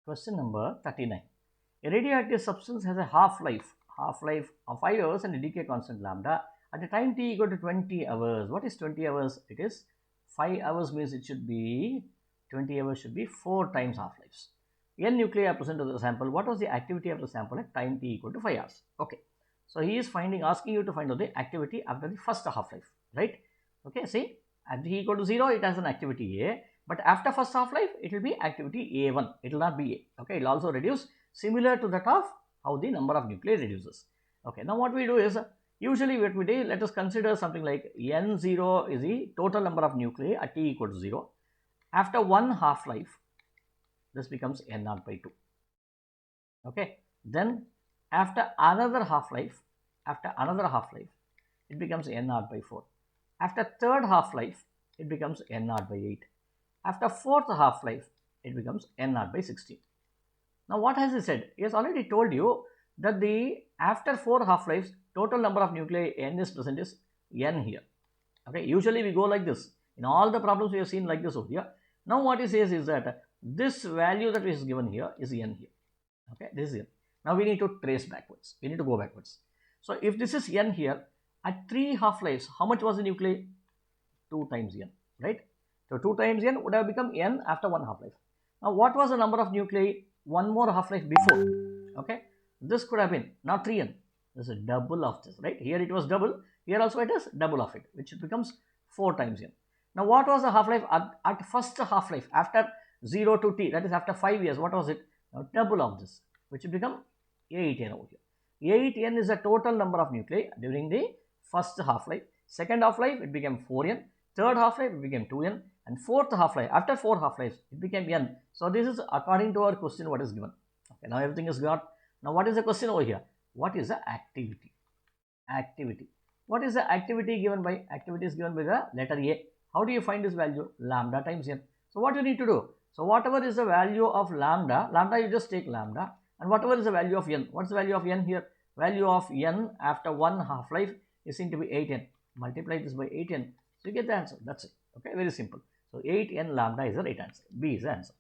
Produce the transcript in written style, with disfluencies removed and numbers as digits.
Question number 39. A radioactive substance has a half-life of 5 hours and a decay constant lambda at a time t equal to 20 hours. What is 20 hours? It is 5 hours means it should be 20 hours should be 4 times half-lives. N nuclei are present to the sample. What was the activity of the sample at time t equal to 5 hours? Okay. So he is asking you to find out the activity after the first half-life, right? Okay, see, at t equal to 0, it has an activity A, but after first half-life, it will be activity A1. It will not be A. Okay, it will also reduce similar to that of how the number of nuclei reduces. Okay, now what we do is, usually what we do, let us consider something like N0 is the total number of nuclei at t equal to 0. After one half-life, this becomes N0 by 2. Okay, then after another half-life, it becomes N0 by 4. After third half-life, it becomes N0 by 8. After fourth half-life, it becomes N0 by 16. Now what has he said? He has already told you that the after 4 half-lives, total number of nuclei N is present is N here. Okay, usually we go like this. In all the problems we have seen like this over here. Now what he says is that this value that is given here is N here. Okay, this is N. Now we need to trace backwards. We need to go backwards. So if this is N here, at 3 half-lives, how much was the nuclei? 2 times N, right? So 2 times N would have become N after 1 half-life. Now what was the number of nuclei 1 more half-life before? Okay, this could have been not 3N. This is a double of this, right? Here it was double. Here also it is double of it, which becomes 4 times N. Now what was the half-life at first half-life after 0 to T, that is after 5 years? What was it? Now double of this, which will become 8N over here. 8N is the total number of nuclei during the first half-life. Second half-life, it became 4N. Third half-life, it became 2N. And fourth half-life, after 4 half-lives, it became N. So this is according to our question what is given. Okay, now everything is got. Now what is the question over here? What is the activity? Activity. What is the activity given by? Activity is given by the letter A. How do you find this value? Lambda times N. So what you need to do? So whatever is the value of lambda, you just take lambda, and whatever is the value of N. What's the value of N here? Value of N after 1 half-life is seen to be 8N. Multiply this by 8N. So you get the answer. That's it. Okay, very simple. So 8N lambda is the right answer. B is the answer.